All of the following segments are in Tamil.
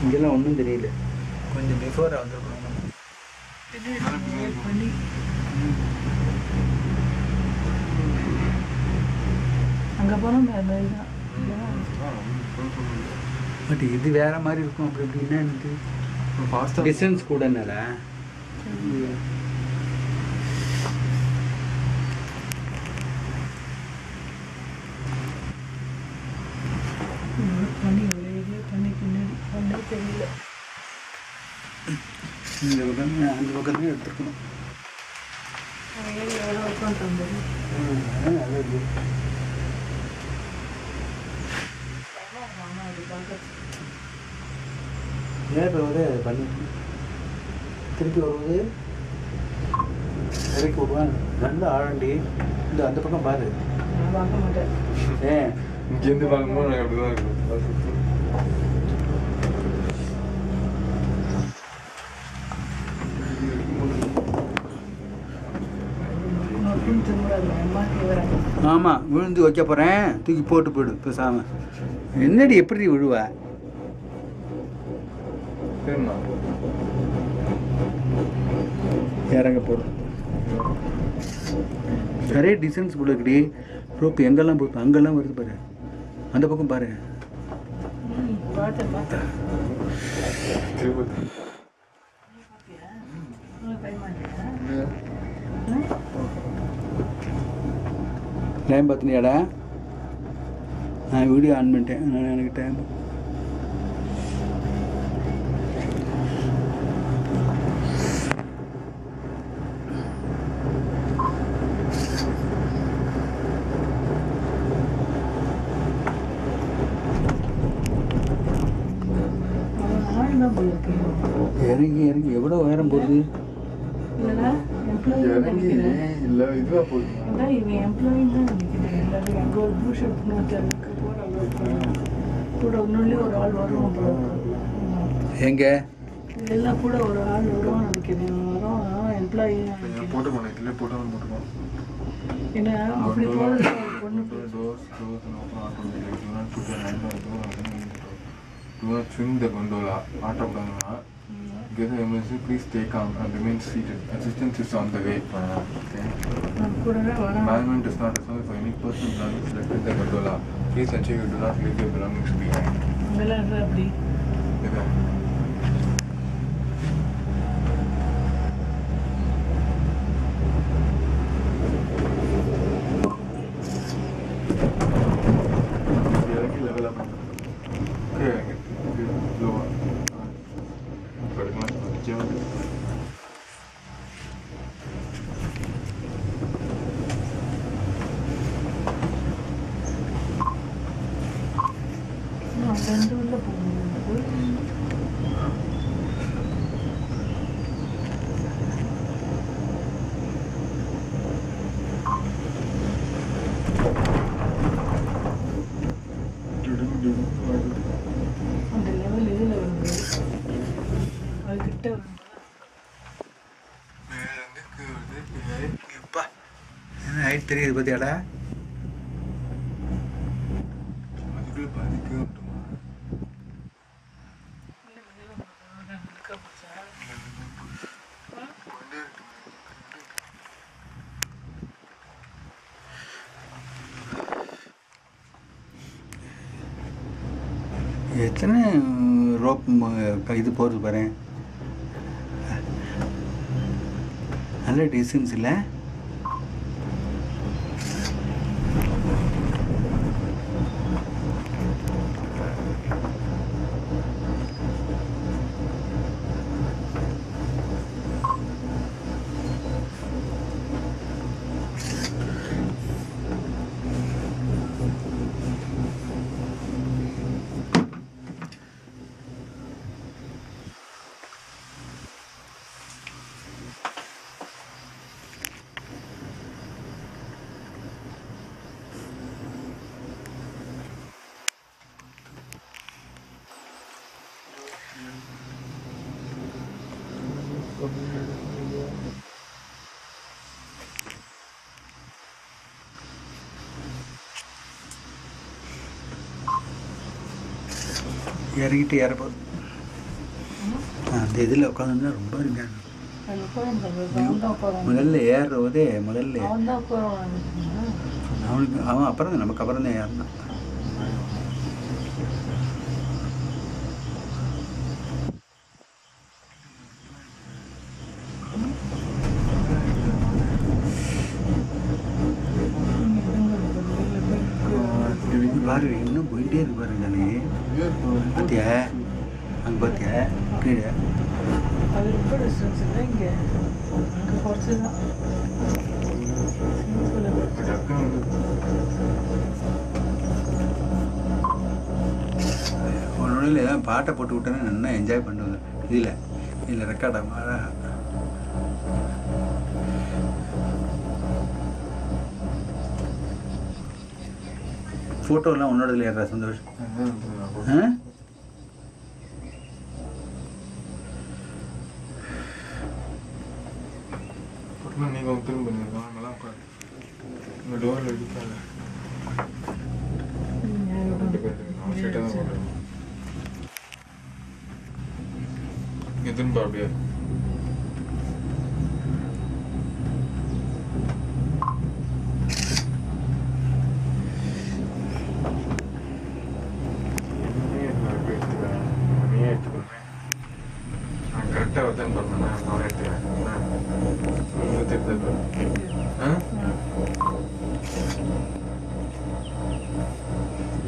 இங்கெல்லாம் ஒன்றும் தெரியல. கொஞ்சம் பிஃபோராக வந்துருக்கணும். அங்கே போனால் தான். பட் இது வேற மாதிரி இருக்கும். அப்படி எப்படின்னா எனக்கு டிஸ்டன்ஸ் கூடனால தெரியல. இந்த பக்கம் அந்த பக்கம் தான் எடுத்துருக்கணும். ஏறுவது பண்ணி திருப்பி வருவது இறக்கி விடுவேன். நல்ல ஆழண்டி. இந்த அந்த பக்கம் பாரு. பார்க்க மாட்டேன். ஏன் இங்கேருந்து பார்க்கும்போது எனக்கு அப்படி தான் இருக்கும். ஆமாம், விழுந்து வைக்க போகிறேன். தூக்கி போட்டு போயிடு பேசாமல். என்னடி எப்படி விழுவ? இறங்க போடும். நிறைய டிசைன்ஸ் கூட இருக்குடி. ரோப்பு எங்கெல்லாம் போய் அங்கெல்லாம் வருது பாரு. அந்த பக்கம் பாரு. டைம் பார்த்தினியாடா? நான் வீடியோ ஆன் பண்ணிட்டேன். அதனால் எனக்கு டைம் இறங்கி இறங்கி எவ்வளோ உயரம் போகுது. எங்க எல்லாம் கூட ஒரு ஆள் வருவான்னு நினைக்கிறேன். வரும் எம்ப்ளாயி ஏன்னா அப்படி போகிறது பொண்ணு swing the gondola. Get the emergency, please stay calm and remain seated. Assistance is on the way. Management does not respond for any personal belongings left in the gondola. Please ensure you do not leave your belongings behind. Level up. Okay. Lower. Height தெரியுது பார்த்தியாடா? எத்தனை ரோப் இது போகிறது பாரு. நல்ல டிஸ்டன்ஸ் இல்லை. இறங்கிட்டு ஏறப்போகுது. அந்த இதில் உட்காந்துருந்தா ரொம்ப இருக்காங்க. முதல்ல ஏறுறதே முதல்ல அவனுக்கு அவன் அப்புறம் தான் நமக்கு அப்புறம் தான் ஏறினான். பாரு இன்னும் போயிட்டே இருக்கு பாரு தானே. பார்த்தியா அங்கே பார்த்தியா கீழே அது ரொம்ப டிஸ்டன்ஸ் இல்லை இங்கே அங்கே குறைச்சி தான் உன்னோட ஏதாவது பாட்டை போட்டு விட்டேன்னா நல்லா என்ஜாய் பண்ணுவேன். இதில் ரெக்கார்ட் ஆகும் அழகா. ஃபோட்டோலாம் உன்னோடதுல ஏறா சந்தோஷம். நீங்கள் திரும்ப நார்மலாக உட்காந்து இந்த டோரில் எடுக்காத ஸ்ட்ரெயிட்டாக தான் போடுறேன். இங்கே திரும்ப அப்படியே நான் கரெக்டாக வச்சேன்னு பண்ணேன். நான் எடுத்துக்கிறேன்.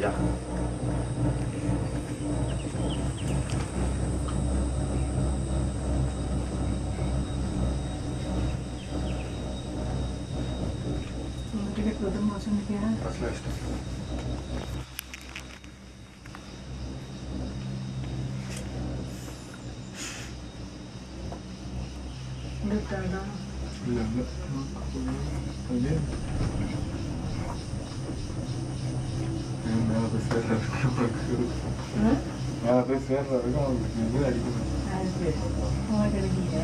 Ja. டிக்கெட் கொடுத்து வச்சுருக்கேன். Busல வச்சிட்டேன். இல்லை இல்லை இல்லை மேலே போய் சேர்ற வரைக்கும் மேலே போய் சேர்ற வரைக்கும் அவங்களுக்கு இது அடிக்கணும். உனக்கு அடிக்கீங்க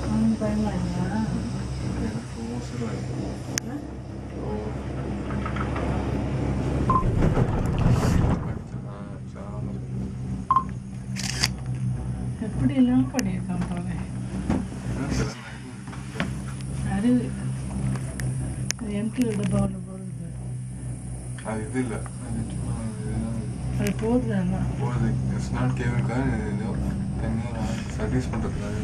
அவனுக்கு பயமா இல்லையா? எப்படி எல்லாம் பண்ணியிருக்கான் பாரு. அது எம்டி டப்பா ஒன்று போடுறது. அது இது இல்லை அது போகுது அதான் போகுது. ஸ்நாட் கேபிளுக்காக தனியாக சர்வீஸ் பண்ணுறதுக்காக.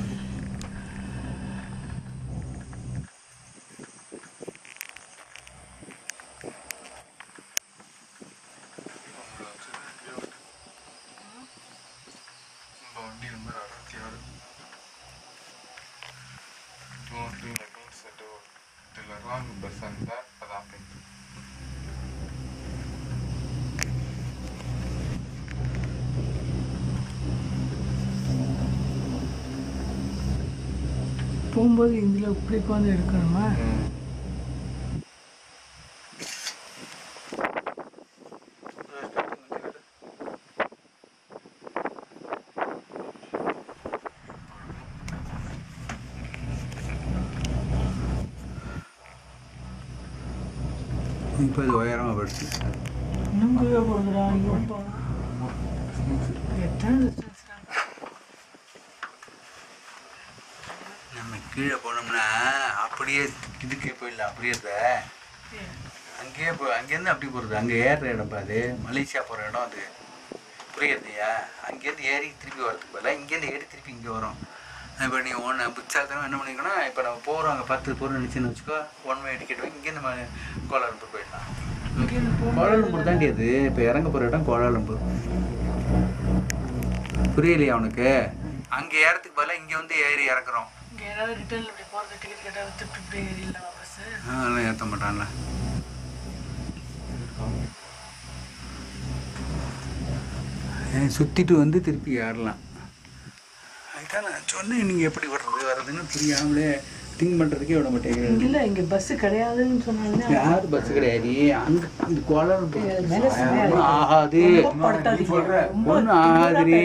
வண்டி number 66 wrong bus and that happened. போகும்போது இதில் இப்படி உட்காந்து எடுக்கணுமா? இப்போ இது உயரமாக போயிடுச்சு. இன்னும் கீழே போகுதுடா. எத்தனை டிஸ்டன்ஸ் நம்ம கீழே போனோம்னா அப்படியே இதுக்கே போயிடலாம். அப்படியே அங்கேயே அங்கேருந்து அப்படி போகிறது. அங்கே ஏறுற இடம் அது மலேசியா போகிற இடம் அது. புரியுதுயா? அங்கேருந்து ஏறி திருப்பி வரதுக்கு பதிலாக இங்கேருந்து ஏறி திருப்பி இங்கே வரும். இப்போ நீ ஒன்று புத்தாலத்தனம் என்ன பண்ணிக்கணும், இப்போ நம்ம போகிறோம் அங்கே 10 போகிறோம் நினச்சின்னு வச்சுக்கோ, 1 வே டிக்கெட் வாங்கி இங்கேருந்து நம்ம கோலாலம்பூர் போயிடலாம். கோலாலம்பூர் தாண்டி அது இப்போ இறங்க போகிற இடம் கோலாலம்பூர். புரியலையா அவனுக்கு? அங்கே ஏறத்துக்கு பதிலாக இங்கே வந்து ஏறி இறக்குறோம். இங்கே ஏதாவது ரிட்டர்னில் இப்படி போகிறது டிக்கெட் கேட்டால் திருப்பி இப்படி ஏறிடலாம் பஸ்ஸு. அதெல்லாம் ஏற்ற மாட்டான்ல. சுற்றிட்டு வந்து திருப்பி ஏறலாம். அதுதான் நான் சொன்னேன். நீங்கள் எப்படி வர்றதுன்னு புரியாமலே திங்க் பண்ணுறதுக்கே விட மாட்டேங்கிறேன். இல்லை இங்கே பஸ்ஸு கிடையாதுன்னு சொன்னாங்க. யார் பஸ்ஸு கிடையாது? அங்கே அந்த கோலாலம்பூர் ஆகாது, ஒன்றும் ஆகாதுரே.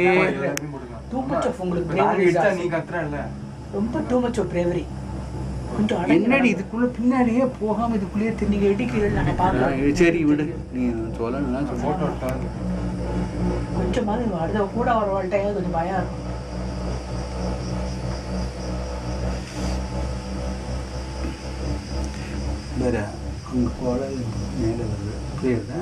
ரொம்ப டூ மச் ஆஃப் பிரேவரி. என்னடி இதுக்குள்ள பின்னாடியே போகாம இதுக்குள்ளேயே நீங்கள் இடிக்கிறீங்க. சரி விடு, நீ சொல்லணும்னா ஃபோட்டோ கொஞ்சமாவது அடுத்த கூட வரவாழ்கிட்ட கொஞ்சம் பயம் இருக்கும். வேறு அங்கே குழல் மேலே வருது புரியுதா?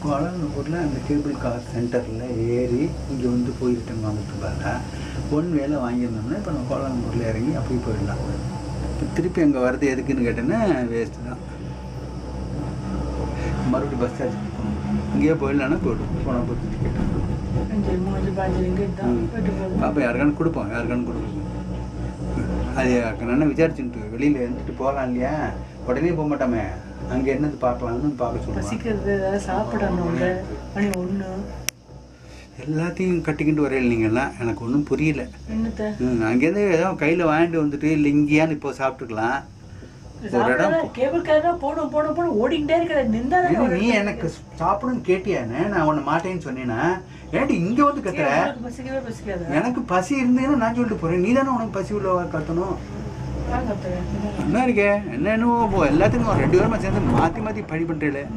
கோலாலம்பூரில் அந்த கேபிள் கார் சென்டரில் ஏறி இங்கே வந்து போய் ரிட்டன் வாங்கிறதுக்கு பதிலாக ஒன் வேலை வாங்கியிருந்தோம்னா இப்போ நம்ம கோலாலம்பூரில் இறங்கி அப்படியே போயிடலாம். இப்போ திருப்பி அங்கே வர்றது எதுக்குன்னு கேட்டேன்னா வேஸ்ட்டு தான். மறுபடியும் பஸ் சார்ஜ் போகணும். இங்கேயே போயிடலான்னா போய்டும். போனால் போய் டிக்கெட் 5 ரிங்கிட் தான் போயிட்டு போகுது. அப்போ யாருக்கானு கொடுப்போம், யாருக்கானு கொடுப்போம். அது நல்லா விசாரிச்சுட்டு வெளியில் இருந்துட்டு போகலாம் இல்லையா? உடனே போக மாட்டோமே, அங்கே என்னது பார்க்கலாம்னு பார்க்க சொல்லுவோம். பசிக்கிறது ஏதாவது சாப்பிடணும். மணி 1 எல்லாத்தையும் கட்டிக்கிட்டு வரையில் நீங்கள்லாம் எனக்கு ஒன்றும் புரியல. என்னத்த அங்கேருந்து ஏதோ கையில் வாங்கிட்டு வந்துட்டு இல்லை இங்கேயான்னு இப்போ சாப்பிட்டுக்கலாம். ஒரு இடம் கேபிள் கார் தான் போடும் போடும் போடும் ஓடிக்கிட்டே இருக்கிற நின்றா நீ எனக்கு சாப்பிடுன்னு கேட்டியானே, நான் உன்னை மாட்டேன்னு சொன்னேன்னா ஏன்டி இங்கே வந்து கத்துற? பசிக்கவே பசிக்காது. எனக்கு பசி இருந்தேன்னு நான் சொல்லிட்டு போகிறேன். நீ தானே உனக்கு பசி உள்ள கத்தணும். என்ன இருக்கே என்னன்னு எல்லாத்துக்கும் 2 பேருமா சேர்ந்து மாற்றி மாற்றி பழி பண்ணுறேன்.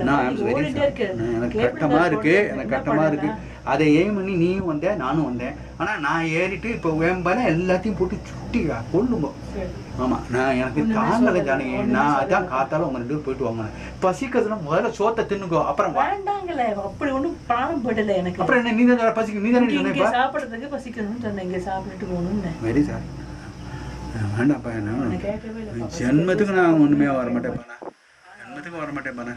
நான் எனக்கு கட்டமாக இருக்குது, எனக்கு கட்டமாக இருக்குது. அதை எய்ம் பண்ணி நீயும் வந்தேன் நானும் வந்தேன். ஆனால் நான் ஏறிட்டு இப்போ வேம்பான எல்லாத்தையும் போட்டு சுட்டி கொள்ளும்போது ஆமாம் நான் எனக்கு தாங்கலை ஜானகி. நான் அதான் காத்தால உங்க 2 பேரும் போயிட்டு வாங்கினேன். பசிக்கிறதுனா முதல்ல சோத்தை தின்னுக்கோ, அப்புறம் வேண்டாங்களே. அப்படி ஒன்றும் பணம் போயிடல எனக்கு. அப்புறம் என்ன நீ தான் பசிக்க நீ தானே சொன்னேன் சாப்பிட்றதுக்கு பசிக்கணும்னு சொன்னேன். இங்கே சாப்பிட்டுட்டு போகணும்னு. வெரி சார் வேண்டாப்பா. என்ன ஜென்மத்துக்கு நான் ஒன்றுமே வரமாட்டேன்ப்பாண்ணா, ஜென்மத்துக்கு வரமாட்டேன்ப்பாண்ணா.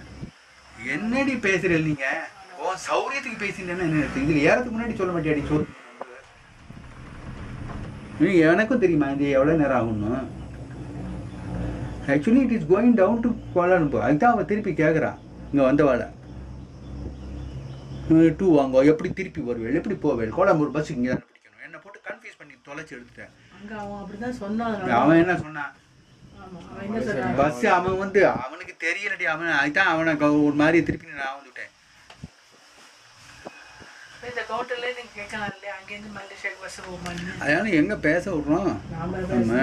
என்னடி பேசுகிறேன் நீங்க? ஓ சௌரியத்துக்கு பேசிட்டேன்னா என்ன இருக்கு? இதில் ஏறதுக்கு முன்னாடி சொல்ல மாட்டியாடி? சொல். எனக்கும் தெரியுமா இது எவ்வளோ நேரம் ஆகும்னு. Actually it is going down to Kuala Lumpur. அதுதான் அவன் திருப்பி கேட்குறான். இங்கே வந்தவாளை 2 வாங்க எப்படி திருப்பி வருவேள், எப்படி போவேள்? கோலாலம்பூர் பஸ்ஸுக்கு இங்கே தானே பிடிக்கணும். என்னை போட்டு கன்ஃபியூஸ் பண்ணி தொலைச்சி எடுத்துட்டேன். அவன் என்ன சொன்னான்? பஸ் அவன் வந்து அவனுக்கு தெரியலடி. அவன் அதுதான் அவனை ஒரு மாதிரி திருப்பி நான் வந்துட்டேன். அதனால எங்க பேச விடுறோம், நம்ம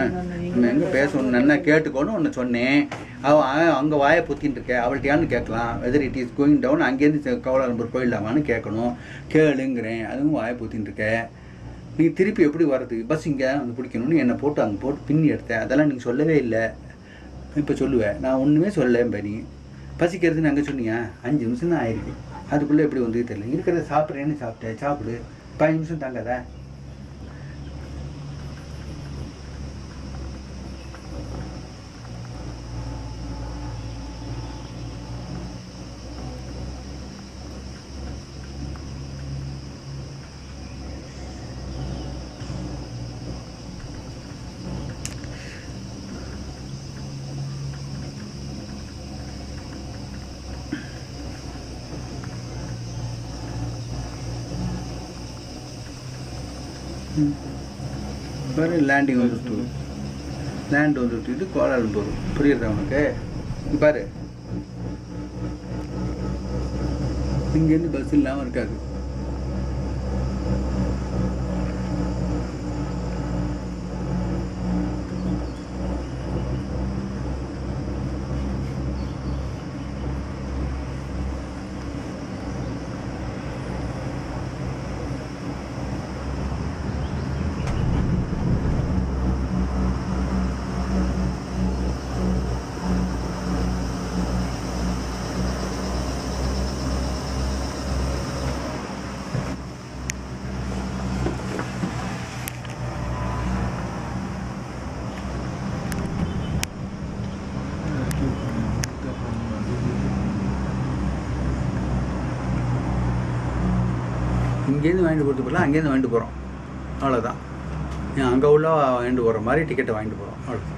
எங்க பேசணும் நல்லா கேட்டுக்கோன்னு ஒன்று சொன்னேன். அவன் அங்கே வாயை பொத்தின்னு இருக்கேன். அவள்கிட்டயான்னு கேட்கலாம். Whether it is going down அங்கேருந்து கோலாலம்பூர் போயிடலாமான்னு கேட்கணும். கேளுங்கிறேன். அதுவும் வாயை பொத்தின்னு இருக்கேன். நீ திருப்பி எப்படி வர்றது? பஸ் இங்கே வந்து பிடிக்கணும்னு என்னை போட்டு அங்கே போட்டு பின்னி எடுத்தேன். அதெல்லாம் நீங்கள் சொல்லவே இல்லை. இப்போ சொல்லுவேன். நான் ஒன்றுமே சொல்லலை. நீ பசிக்கிறதுன்னு அங்கே சொன்னீங்க. 5 நிமிஷம் தான் ஆயிருக்கு. அதுக்குள்ளே எப்படி வந்து தெரியல. இருக்கிறத சாப்பிட்றேன்னு சாப்பிட்டேன். சாப்பிடு. 5 நிமிஷம் தாங்காத. பாரு லேண்டிங் வந்துட்டு லேண்ட் வந்துட்டு இது கோலாலம்பூர். புரியுறதா உனக்கு? பாரு இங்கேருந்து பஸ் இல்லாமல் இருக்காது. இங்கேருந்து வாங்கிட்டு போகிறது போல அங்கேருந்து வாங்கிட்டு போகிறோம். அவ்வளோதான். அங்கே உள்ள வாங்கிட்டு போகிற மாதிரி டிக்கெட்டை வாங்கிட்டு போகிறோம். அவ்வளோ.